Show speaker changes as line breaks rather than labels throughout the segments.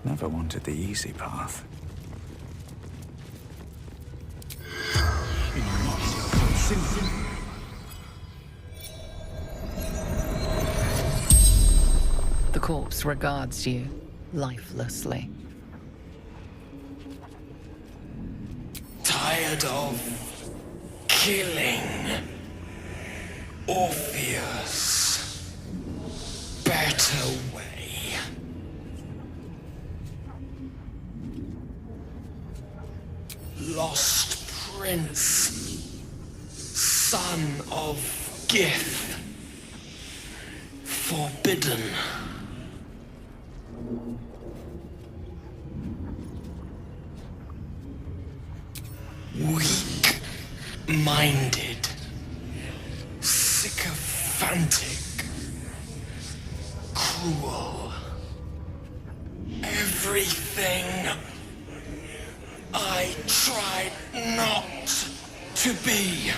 Never wanted the easy path.
The corpse regards you lifelessly.
Tired of killing Orpheus. Better way. Lost prince, son of Gith, forbidden. Weak-minded, sycophantic, cruel. Everything I tried not to be.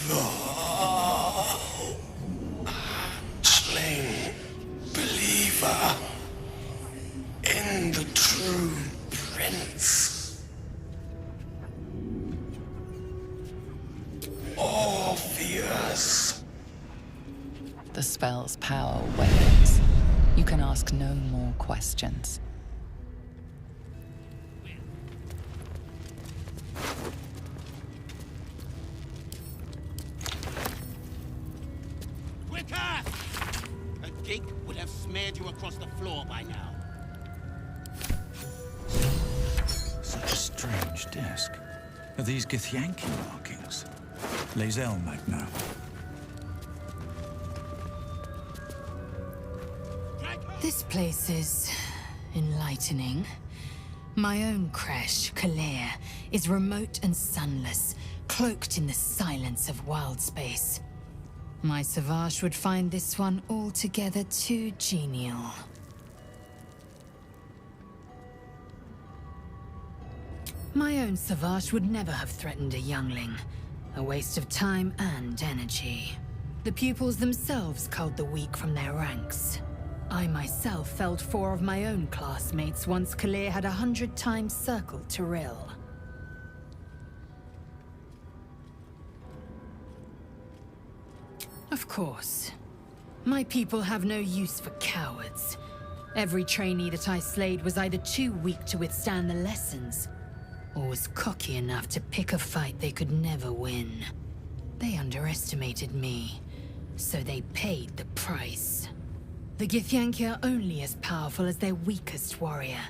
The hatchling believer in the true prince. Orpheus.
The spell's power wanes. You can ask no more questions.
Quicker! A gink would have smeared you across the floor by now.
Such a strange disc. Are these Githyanki markings? Lae'zel Magna.
This place is enlightening. My own creche, Kalir, is remote and sunless, cloaked in the silence of wild space. My Savage would find this one altogether too genial. My own Savage would never have threatened a youngling. A waste of time and energy. The pupils themselves culled the weak from their ranks. I myself felled 4 of my own classmates once Kalir had 100 times circled Tyrell. Of course. My people have no use for cowards. Every trainee that I slayed was either too weak to withstand the lessons, or was cocky enough to pick a fight they could never win. They underestimated me, so they paid the price. The Githyanki are only as powerful as their weakest warrior.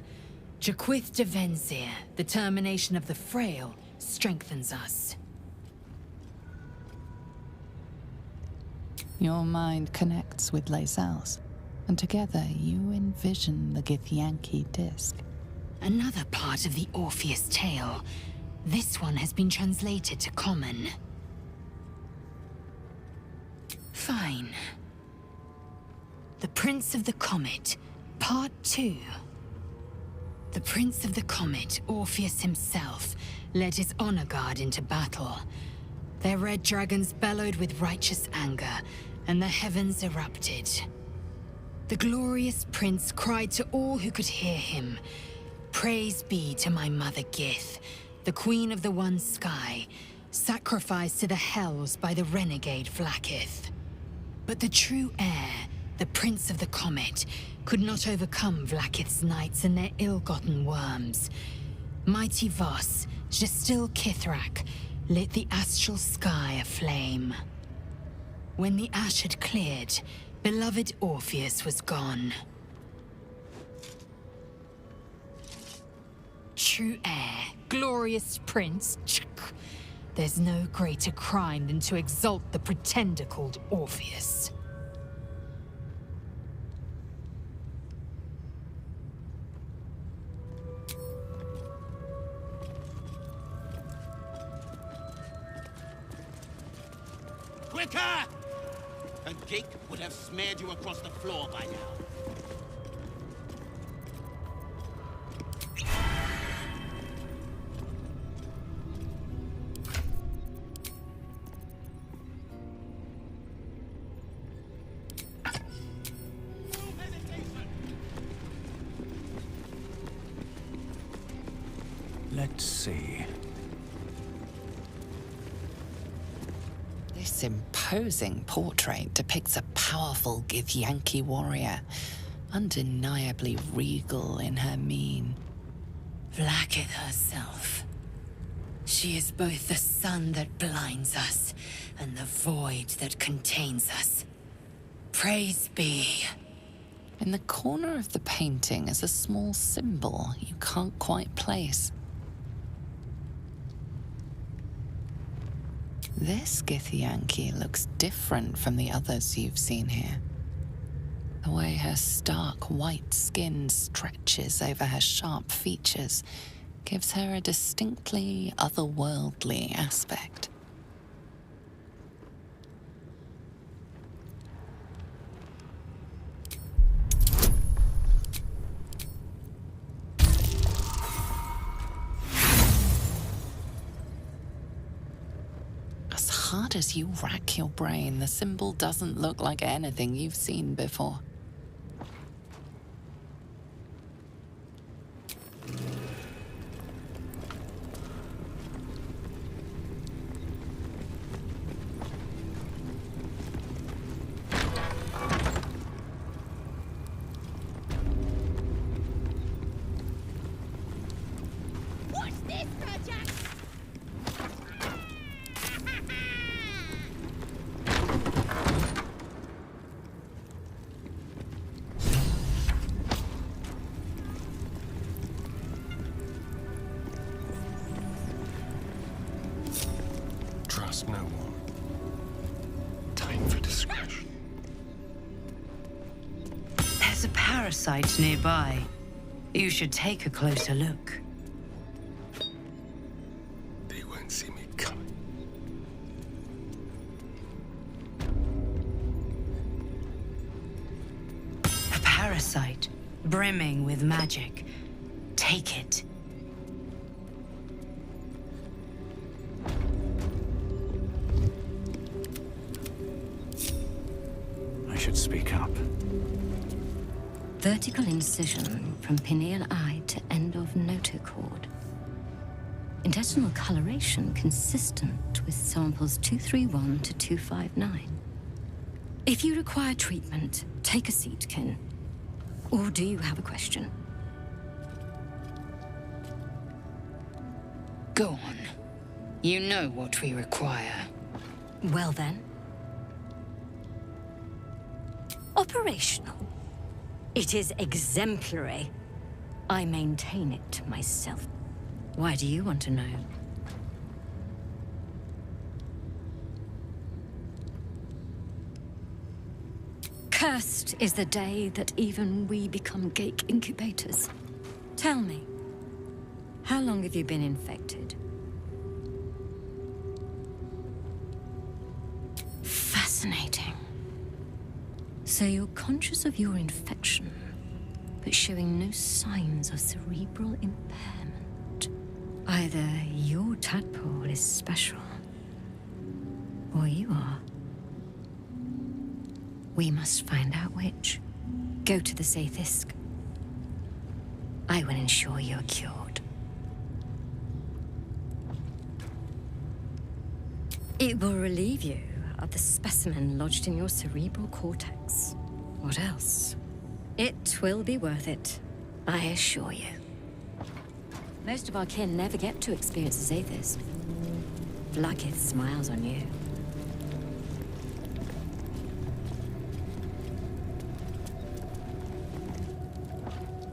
Jaquith de Venzir, the termination of the frail, strengthens us.
Your mind connects with Lae'zel's, and together you envision the Githyanki disc.
Another part of the Orpheus tale. This one has been translated to Common. Fine. The Prince of the Comet, Part 2. The Prince of the Comet, Orpheus himself, led his honor guard into battle. Their red dragons bellowed with righteous anger, and the heavens erupted. The glorious prince cried to all who could hear him, "Praise be to my mother Gith, the queen of the one sky, sacrificed to the hells by the renegade Vlaakith." But the true heir, the Prince of the Comet, could not overcome Vlaakith's knights and their ill-gotten worms. Mighty Voss, Gestil Kithrak, lit the astral sky aflame. When the ash had cleared, beloved Orpheus was gone. True heir, glorious prince, there's no greater crime than to exalt the pretender called Orpheus.
Quicker! A gink would have smeared you across the floor by now.
Let's see.
This imposing portrait depicts a powerful Githyanki warrior, undeniably regal in her mien.
Vlaakith herself. She is both the sun that blinds us and the void that contains us. Praise be.
In the corner of the painting is a small symbol you can't quite place. This Githyanki looks different from the others you've seen here. The way her stark white skin stretches over her sharp features gives her a distinctly otherworldly aspect. As hard as you rack your brain, the symbol doesn't look like anything you've seen before.
What's this, Project?
Trust no one. Time for discretion.
There's a parasite nearby. You should take a closer look.
They won't see me coming.
A parasite, brimming with magic. Take it.
I should speak up.
Vertical incision from pineal eye to end of notochord. Intestinal coloration consistent with samples 231 to 259. If you require treatment, take a seat, Kin. Or do you have a question?
Go on. You know what we require.
Well then. Operational. It is exemplary. I maintain it myself. Why do you want to know? Cursed is the day that even we become Gake incubators. Tell me, how long have you been infected? Fascinating. So you're conscious of your infection, but showing no signs of cerebral impairment. Either your tadpole is special, or you are. We must find out which. Go to the Zaith'isk. I will ensure you're cured. It will relieve you of the specimen lodged in your cerebral cortex. What else? It will be worth it, I assure you. Most of our kin never get to experience the Zaith'isk. Vlaakith smiles on you.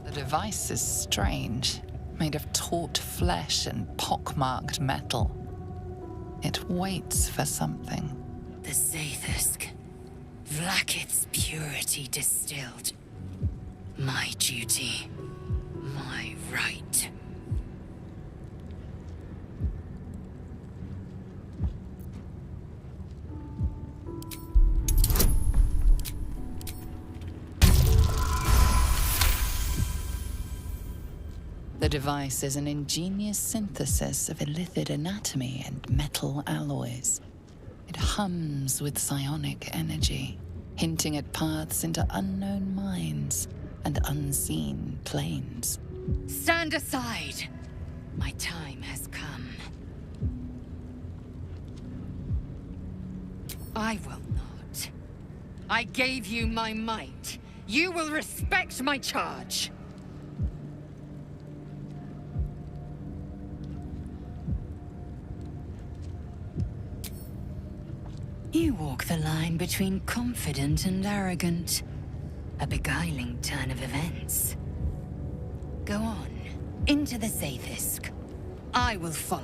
The device is strange, made of taut flesh and pockmarked metal. It waits for something.
The Zaith'isk. Vlaakith's purity distilled. My duty. My right.
The device is an ingenious synthesis of illithid anatomy and metal alloys. It hums with psionic energy, hinting at paths into unknown minds and unseen planes.
Stand aside! My time has come. I will not. I gave you my might. You will respect my charge. You walk the line between confident and arrogant. A beguiling turn of events. Go on, into the Zaith'isk. I will follow.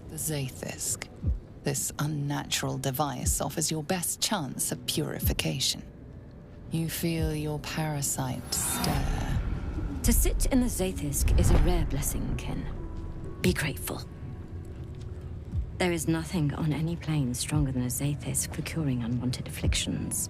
The Zaith'isk. This unnatural device offers your best chance of purification. You feel your parasite stir.
To sit in the Zaith'isk is a rare blessing, Kin. Be grateful. There is nothing on any plane stronger than a Zaith'isk for curing unwanted afflictions.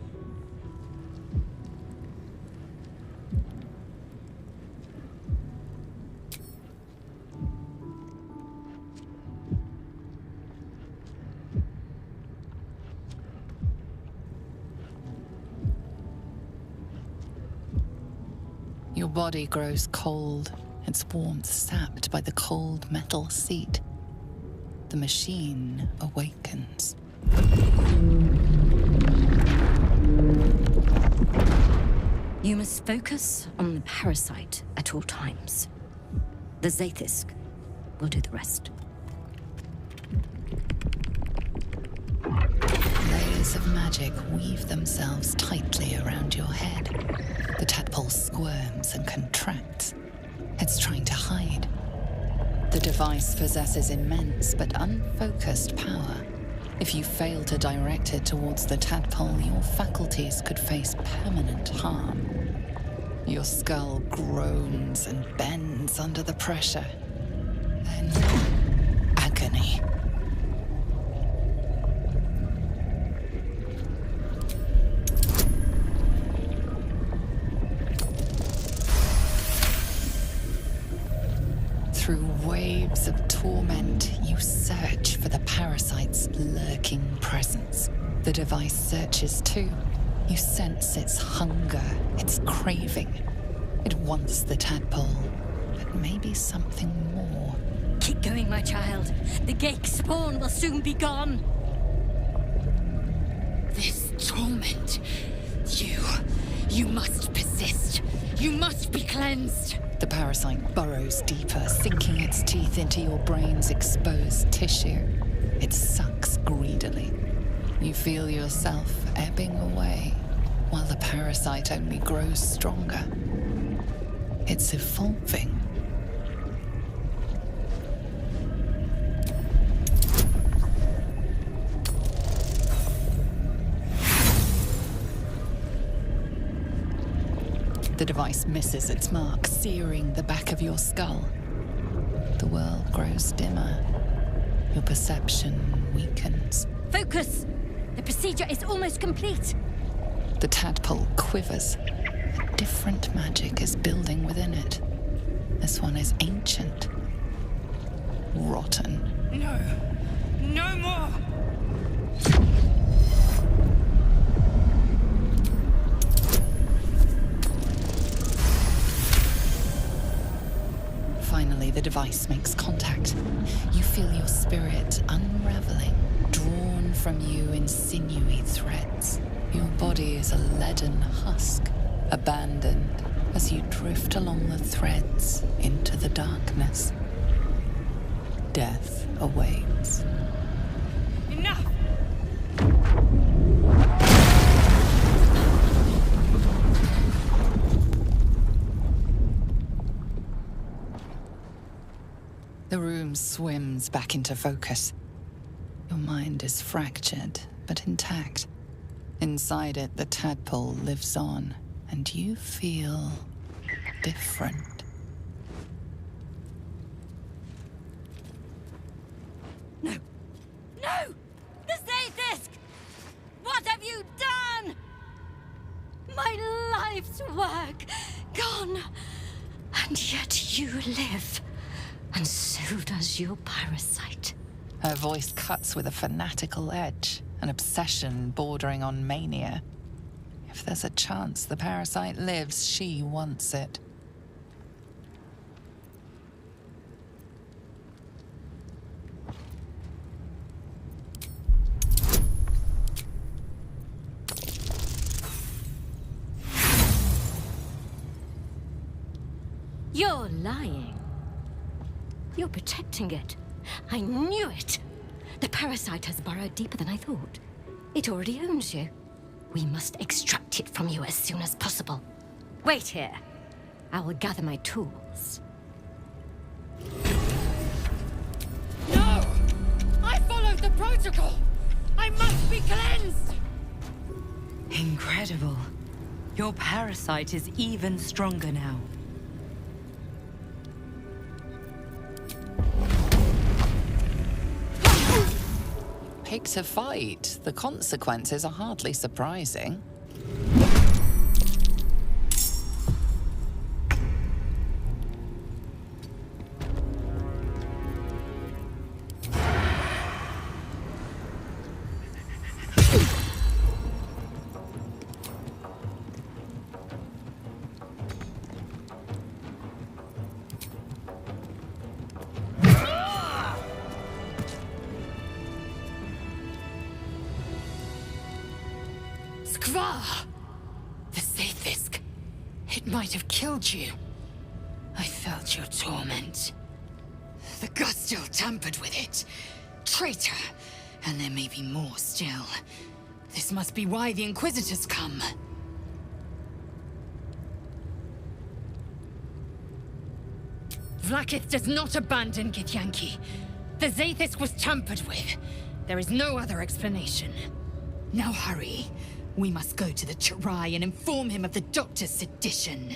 Your body grows cold, its warmth sapped by the cold metal seat. The machine awakens.
You must focus on the parasite at all times. The Zaith'isk will do the rest.
Layers of magic weave themselves tightly around your head. The tadpole squirms and contracts. It's trying to hide. The device possesses immense but unfocused power. If you fail to direct it towards the tadpole, your faculties could face permanent harm. Your skull groans and bends under the pressure. Then, agony. Through waves of torment, you search for the parasite's lurking presence. The device searches too. You sense its hunger, its craving. It wants the tadpole, but maybe something more.
Keep going, my child. The Gake spawn will soon be gone.
This torment. You must persist. You must be cleansed.
The parasite burrows deeper, sinking its teeth into your brain's exposed tissue. It sucks greedily. You feel yourself ebbing away, while the parasite only grows stronger. It's evolving. The device misses its mark, searing the back of your skull. The world grows dimmer. Your perception weakens.
Focus! The procedure is almost complete.
The tadpole quivers. A different magic is building within it. This one is ancient. Rotten.
No. No more!
Finally, the device makes contact. You feel your spirit unraveling, drawn from you in sinewy threads. Your body is a leaden husk, abandoned as you drift along the threads into the darkness. Death awaits.
Enough!
The room swims back into focus. Your mind is fractured, but intact. Inside it, the tadpole lives on, and you feel different.
No! The Zaith'isk! What have you done? My life's work gone, and yet you live. And so does your parasite.
Her voice cuts with a fanatical edge, an obsession bordering on mania. If there's a chance the parasite lives, she wants it.
You're lying. You're protecting it. I knew it! The parasite has burrowed deeper than I thought. It already owns you. We must extract it from you as soon as possible. Wait here. I will gather my tools.
No! I followed the protocol! I must be cleansed!
Incredible. Your parasite is even stronger now.
Pick a fight. The consequences are hardly surprising.
The Zaith'isk. It might have killed you. I felt your torment. The gods still tampered with it. Traitor! And there may be more still. This must be why the Inquisitors come. Vlaakith does not abandon Githyanki. The Zaith'isk was tampered with. There is no other explanation. Now hurry. We must go to the Chirai and inform him of the Doctor's sedition.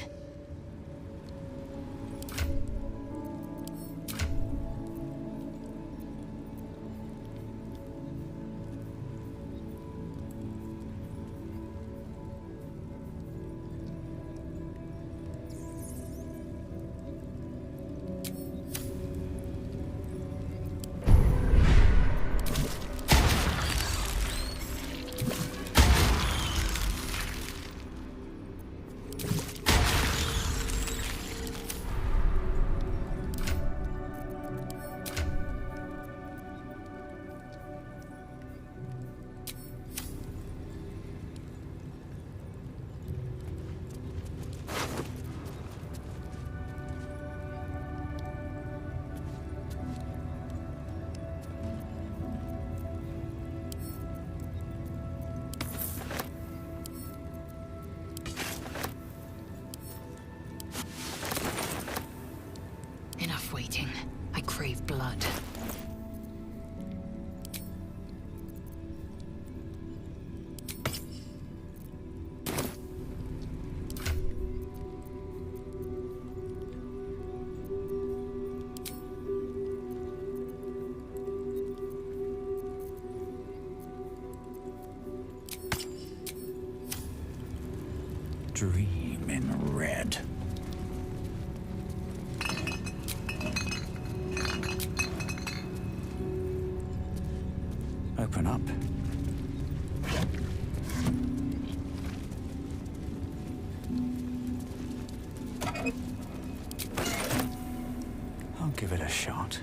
Enough waiting. I crave blood.
Dream in red. Open up. I'll give it a shot.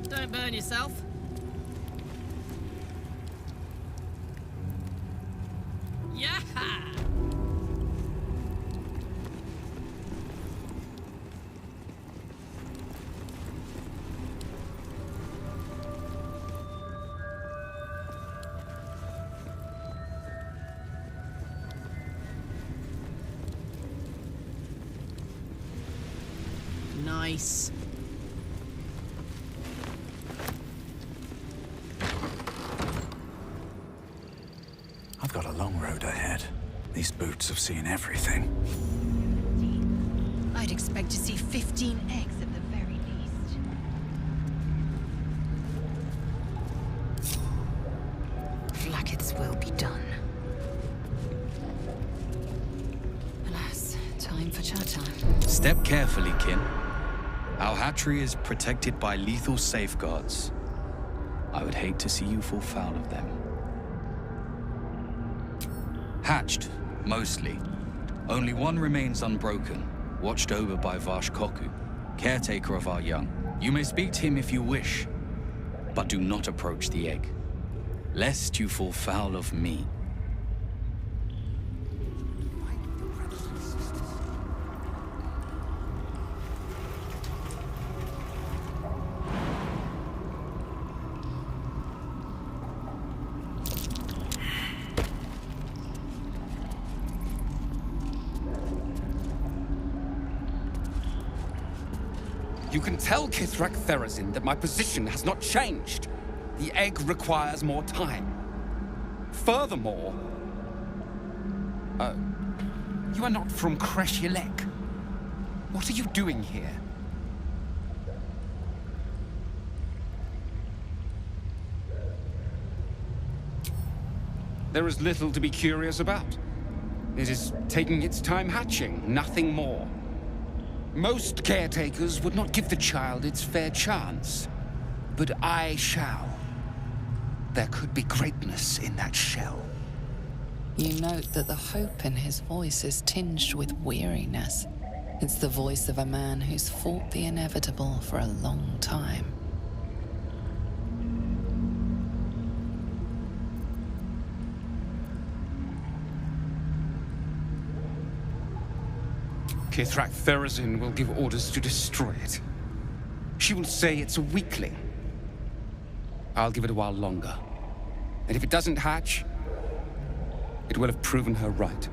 Don't burn yourself. Yeah! Nice.
I've got a long road ahead. These boots have seen everything.
I'd expect to see 15 eggs at the very least. Vlaakith's will be done.
Step carefully, kin. Our hatchery is protected by lethal safeguards. I would hate to see you fall foul of them. Hatched, mostly. Only one remains unbroken, watched over by Vash Koku, caretaker of our young. You may speak to him if you wish, but do not approach the egg, lest you fall foul of me.
You can tell Kithrak Therazin that my position has not changed. The egg requires more time. Furthermore... you are not from Kresh-Yelek. What are you doing here? There is little to be curious about. It is taking its time hatching, nothing more. Most caretakers would not give the child its fair chance, but I shall. There could be greatness in that shell.
You note that the hope in his voice is tinged with weariness. It's the voice of a man who's fought the inevitable for a long time.
Kithrak Therazin will give orders to destroy it. She will say it's a weakling. I'll give it a while longer. And if it doesn't hatch, it will have proven her right.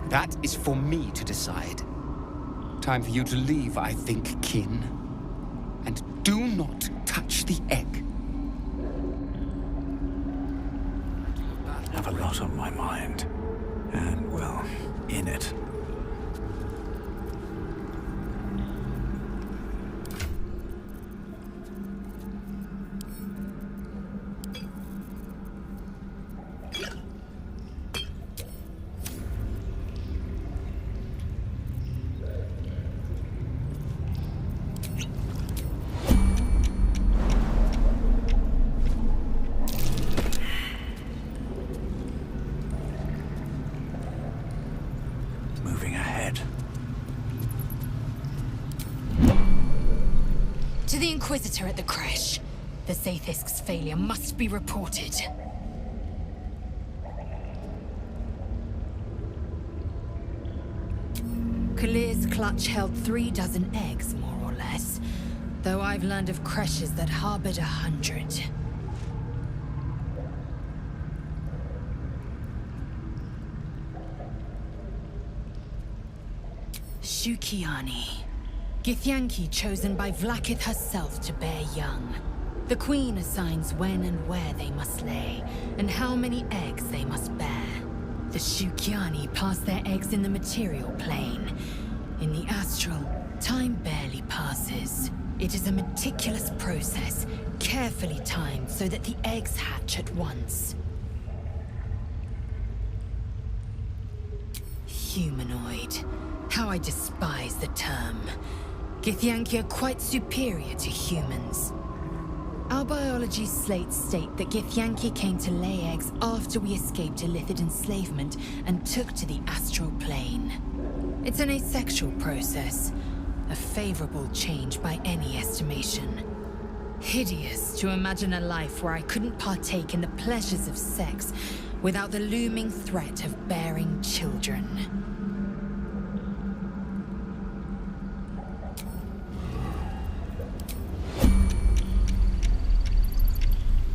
That is for me to decide. Time for you to leave, I think, kin. And do not touch the egg.
I have a lot on my mind. And, well, in it. Moving ahead.
To the Inquisitor at the Kresh. The Zaith'isk's failure must be reported. Kalir's clutch held 3 dozen eggs, more or less. Though I've learned of Kreshes that harbored 100. Shukiani. Githyanki chosen by Vlaakith herself to bear young. The Queen assigns when and where they must lay, and how many eggs they must bear. The Shukiani pass their eggs in the material plane. In the astral, time barely passes. It is a meticulous process, carefully timed so that the eggs hatch at once. Humanoid. How I despise the term. Githyanki are quite superior to humans. Our biology slates state that Githyanki came to lay eggs after we escaped Illithid enslavement and took to the astral plane. It's an asexual process, a favorable change by any estimation. Hideous to imagine a life where I couldn't partake in the pleasures of sex without the looming threat of bearing children.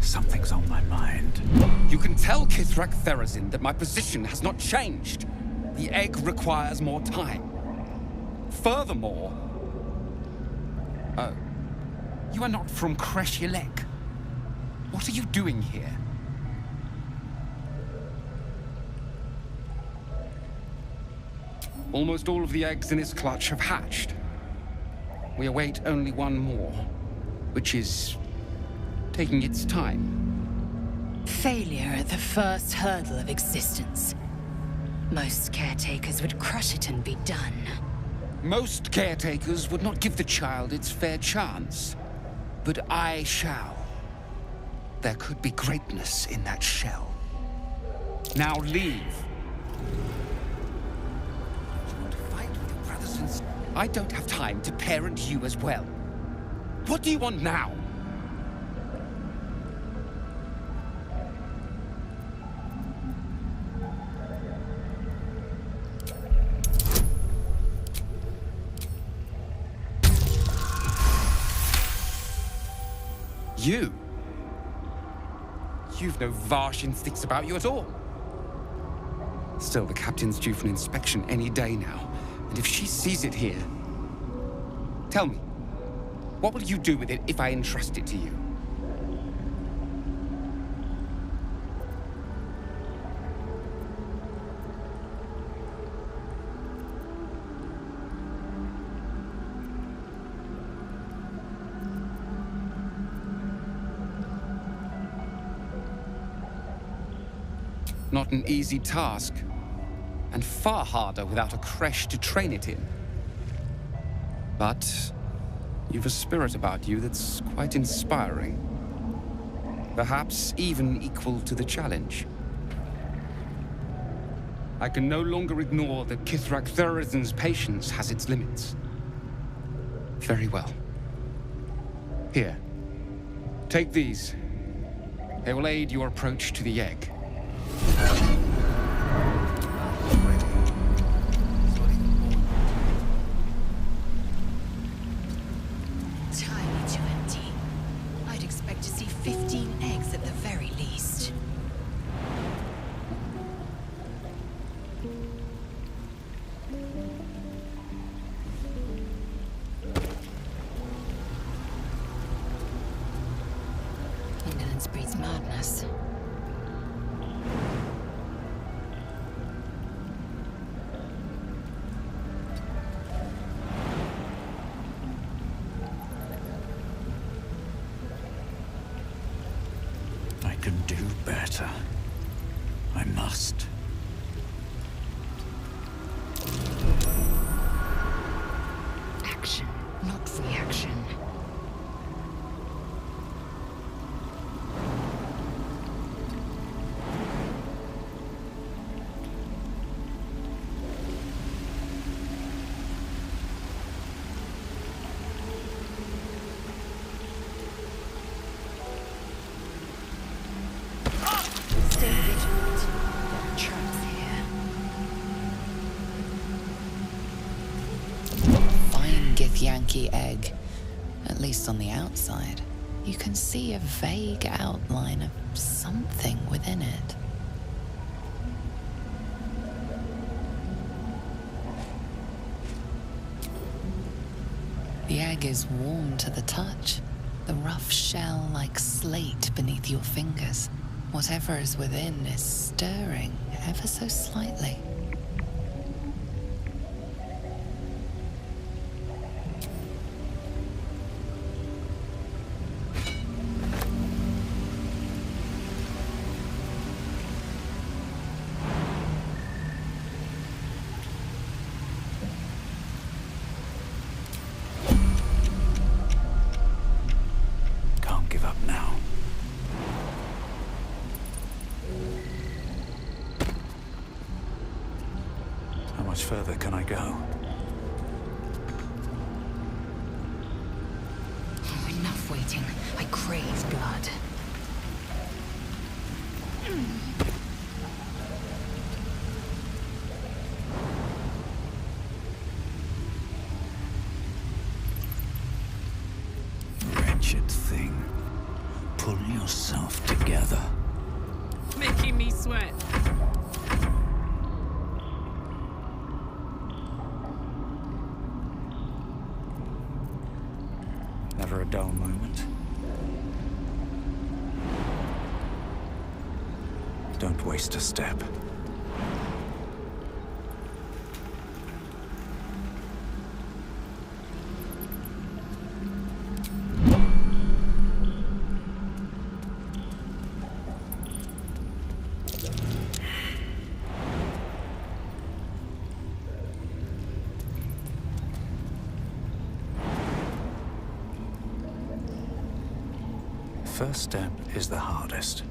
Something's on my mind.
You can tell Kithrak Therazin that my position has not changed. The egg requires more time. Furthermore, You are not from Kreshilek. What are you doing here? Almost all of the eggs in its clutch have hatched. We await only one more, which is taking its time.
Failure at the first hurdle of existence. Most caretakers would crush it and be done.
Most caretakers would not give the child its fair chance. But I shall. There could be greatness in that shell. Now leave. You want to fight with your brothers and sisters? I don't have time to parent you as well. What do you want now? You've no Varsh instincts about you at all. Still, the captain's due for an inspection any day now. And if she sees it here... Tell me, what will you do with it if I entrust it to you? Not an easy task, and far harder without a creche to train it in. But you've a spirit about you that's quite inspiring. Perhaps even equal to the challenge. I can no longer ignore that Kithrak Thurizen's patience has its limits. Very well. Here, take these. They will aid your approach to the egg.
Tiny to empty. I'd expect to see 15 eggs at the very least. Indolence breeds madness.
I can do better. I must.
Action, not reaction. Stay vigilant. There are traps here.
Fine Githyanki egg, at least on the outside. You can see a vague outline of something within it. The egg is warm to the touch, the rough shell like slate beneath your fingers. Whatever is within is stirring ever so slightly.
Can't give up now. How much further can I go?
Oh, enough waiting. I crave blood.
Wretched thing. Pull yourself together.
Making me sweat.
Never a dull moment. Don't waste a step. First step is the hardest.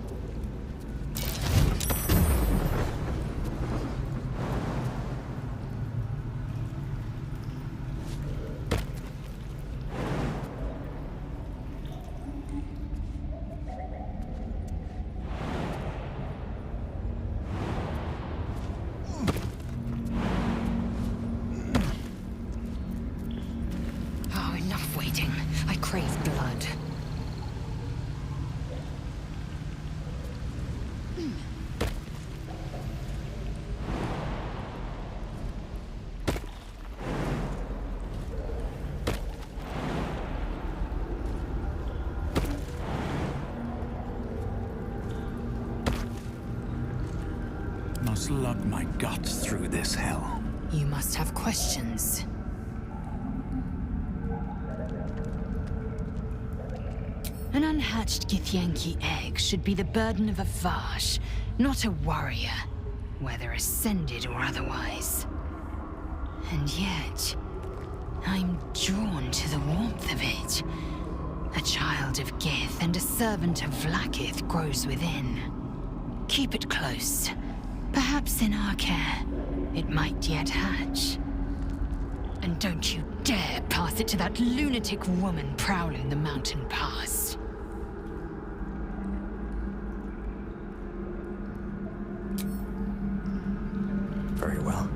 Oh, enough waiting. I crave blood.
Must lug my guts through this hell.
You must have questions. An unhatched Githyanki egg should be the burden of a Vash, not a warrior, whether ascended or otherwise. And yet, I'm drawn to the warmth of it. A child of Gith and a servant of Vlaakith grows within. Keep it close. Perhaps in our care, it might yet hatch. And don't you dare pass it to that lunatic woman prowling the mountain pass.
Very well.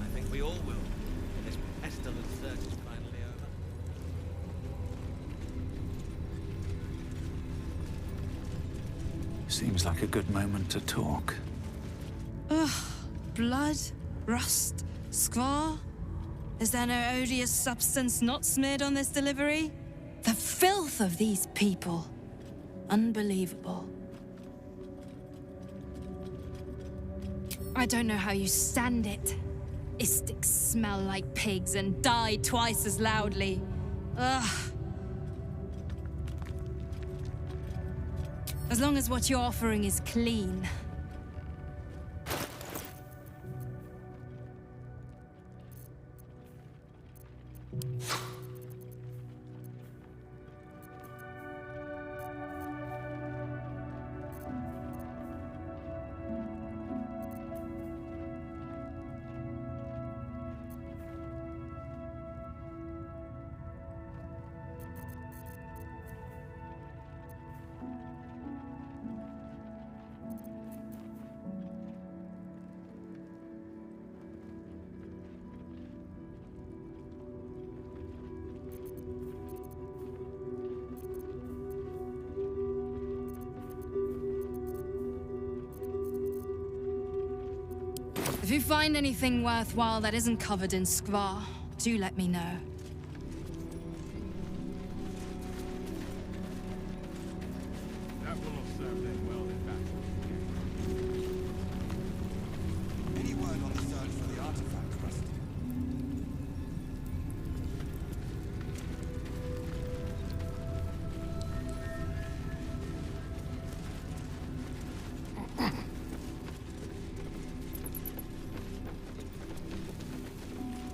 I think we all will, when this pestilent surge is finally over.
Seems like a good moment to talk.
Ugh. Blood? Rust? Squar? Is there no odious substance not smeared on this delivery? The filth of these people. Unbelievable. I don't know how you stand it. Istics smell like pigs and die twice as loudly. Ugh. As long as what you're offering is clean. If you find anything worthwhile that isn't covered in Skvar, do let me know.
That will not serve them well in battle. Any word on the search for the artifact, Rusty?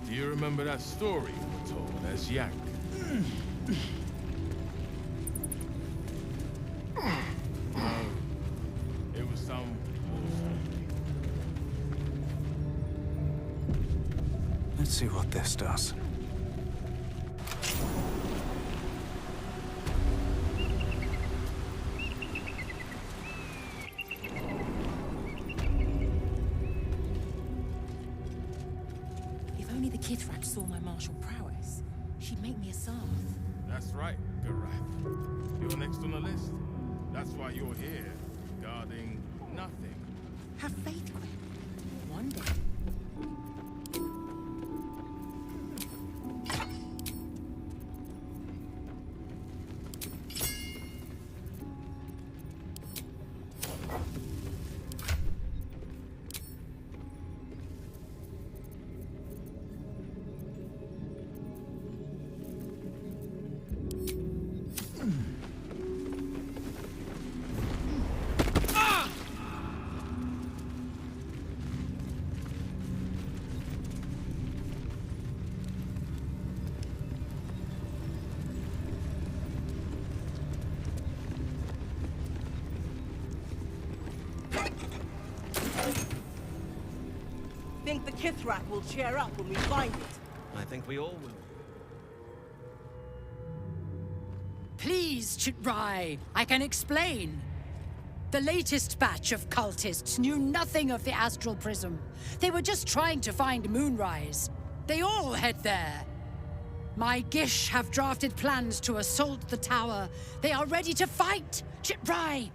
Do you remember that story you were told as Yank? No, it was some war story.
Let's see what this does.
If only the Kithrak saw my martial prowess, she'd make me a Sarth.
That's right, Garath. You're next on the list. That's why you're here, guarding nothing.
Have faith, Quinn. One day.
Think the Kithrak will cheer up when we find it?
I think we all will.
Please, Chitrai, I can explain. The latest batch of cultists knew nothing of the Astral Prism. They were just trying to find Moonrise. They all head there. My Gish have drafted plans to assault the tower. They are ready to fight, Chitrai.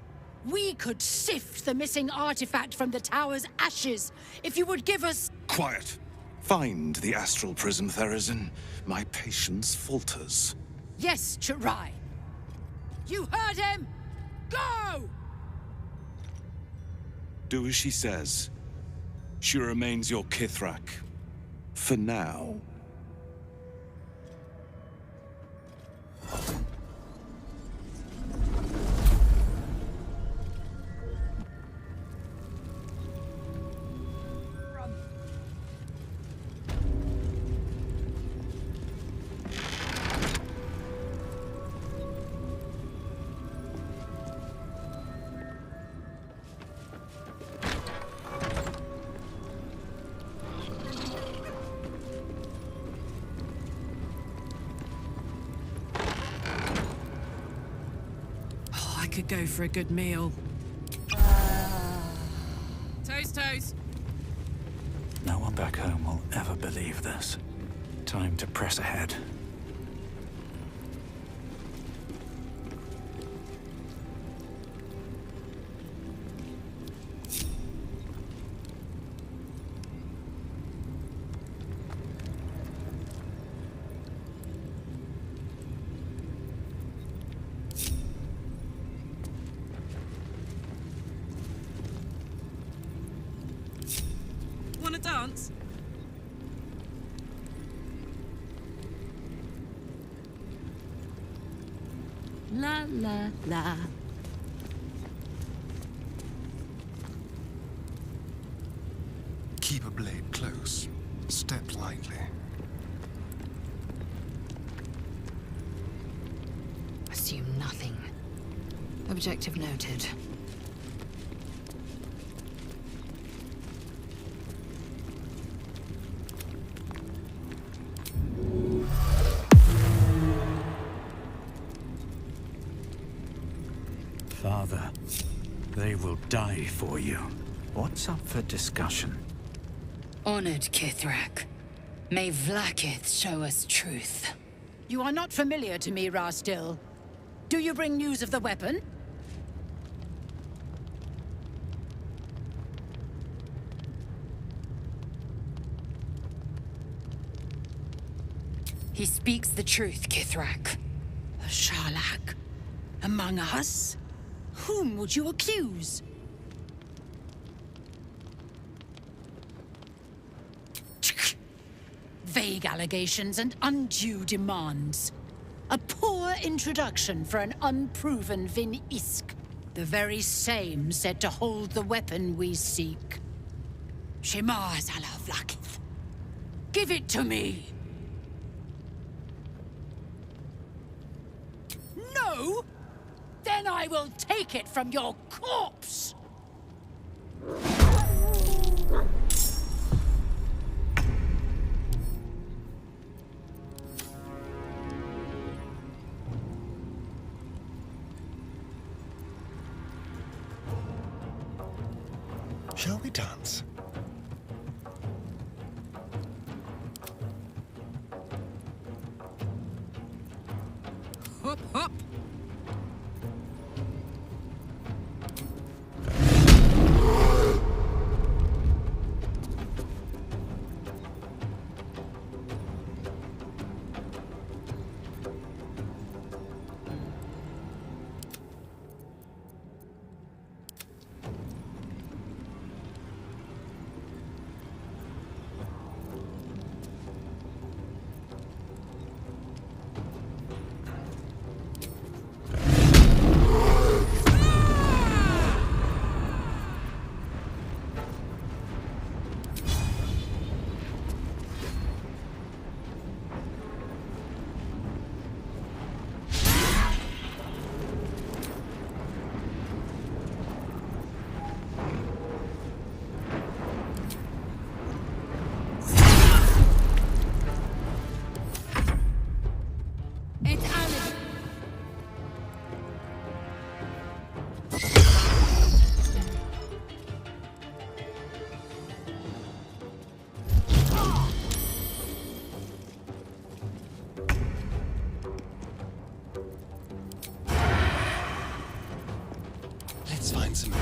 We could sift the missing artifact from the tower's ashes if you would give us...
Quiet. Find the Astral Prism, Therazin. My patience falters.
Yes, Chitrai. You heard him! Go!
Do as she says. She remains your Kithrak. For now.
Could go for a good meal.
Toast, toast.
No one back home will ever believe this. Time to press ahead.
Wanna dance?
La la la.
Keep a blade close. Step lightly.
Assume nothing. Objective noted.
Father, they will die for you. What's up for discussion?
Honored Kithrak. May Vlaakith show us truth.
You are not familiar to me, Rastil. Do you bring news of the weapon?
He speaks the truth, Kithrak.
A Sharlak? Among us? Whom would you accuse? Vague allegations and undue demands. A poor introduction for an unproven Zaith'isk. The very same said to hold the weapon we seek. Shema Zala Vlaakith. Give it to me! No? Then I will take it from your corpse!
Shall we dance?
hop, hop!
Let's find some food.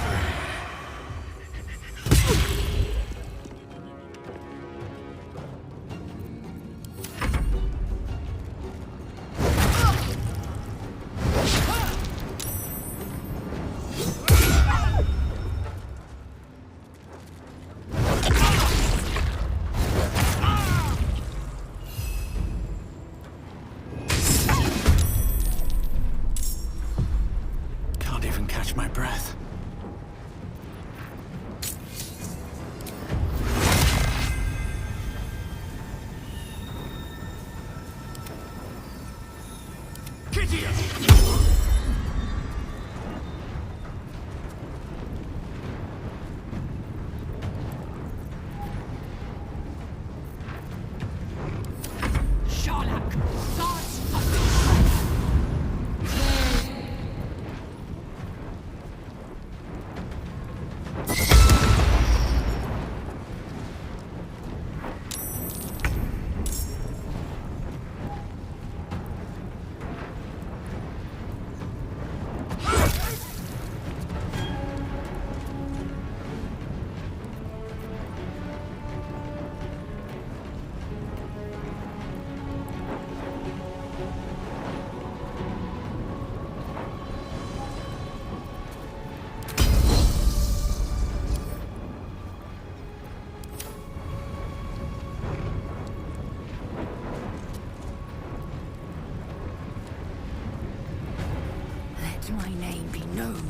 Can't even catch my breath.
Let my name be known.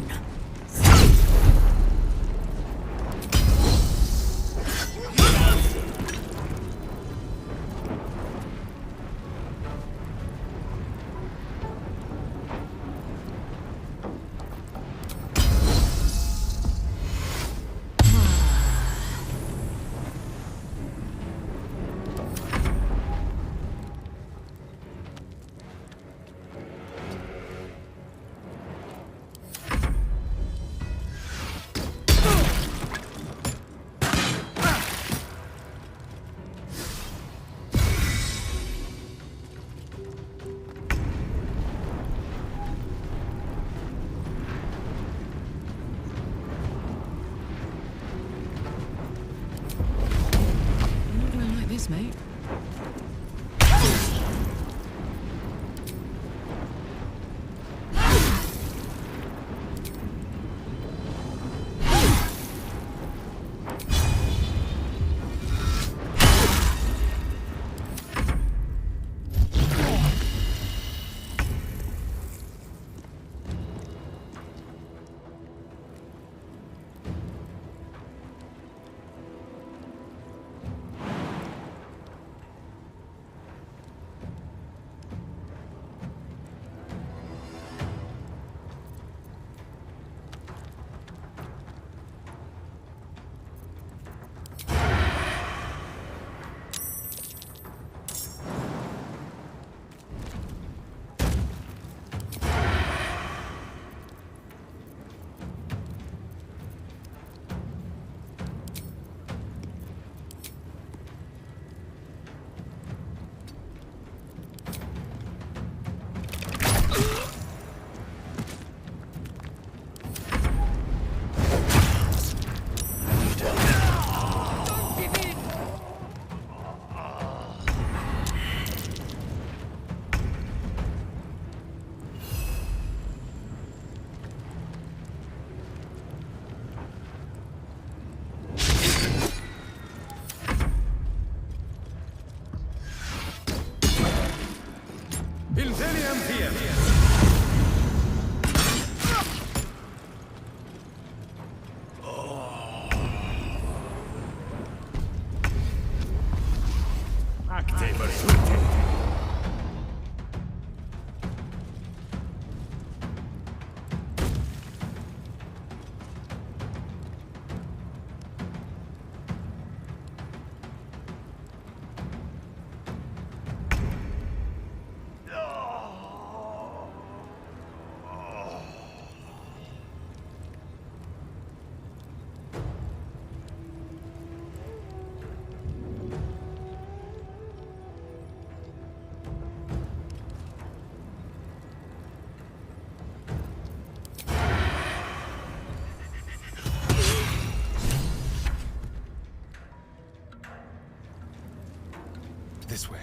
Inzelium here!
This way.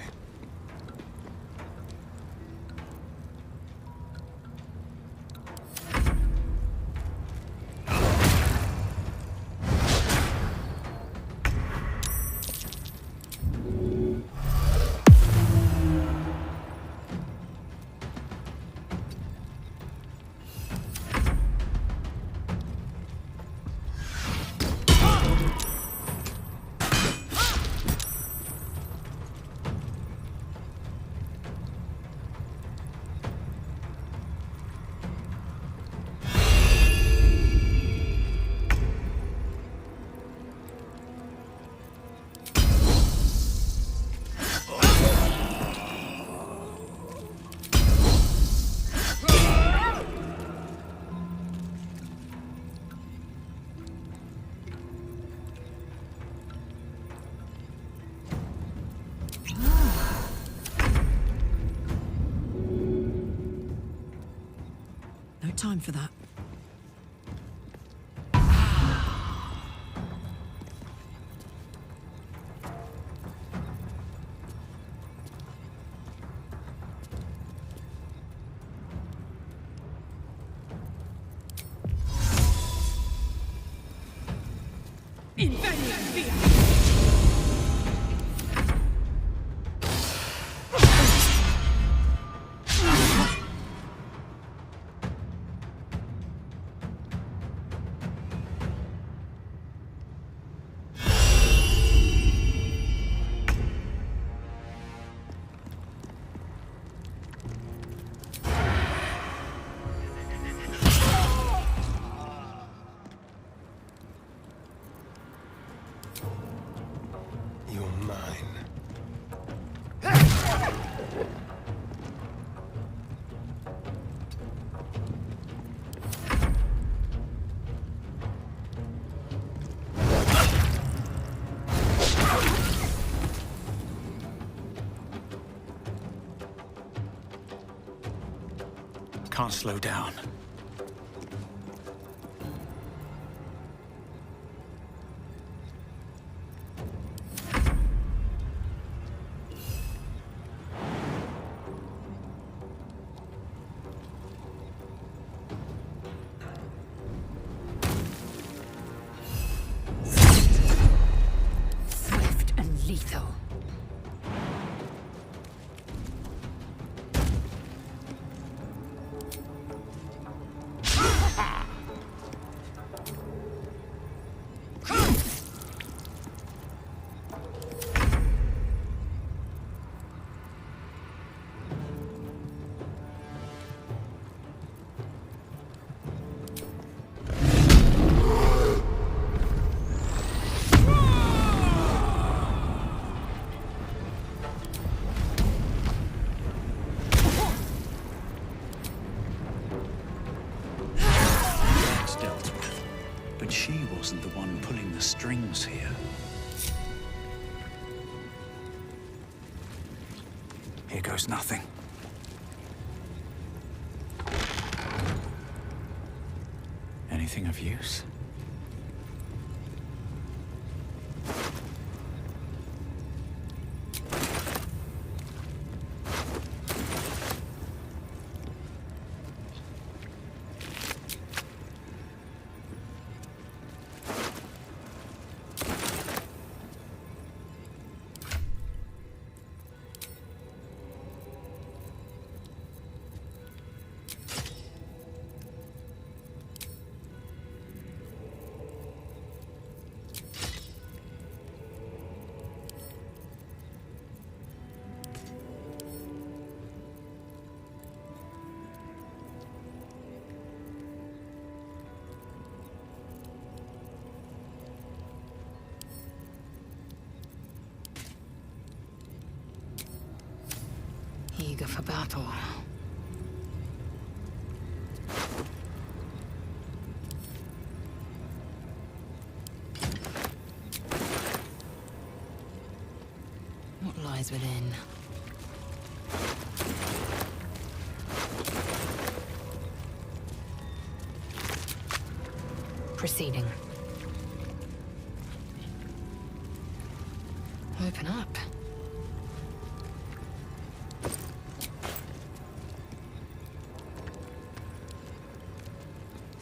No time for that.
You're mine.
Can't slow down.
Swift and lethal.
That's dealt with. But she wasn't the one pulling the strings here. Here goes nothing. Anything of use?
eager for battle. What lies within? Proceeding. Open up.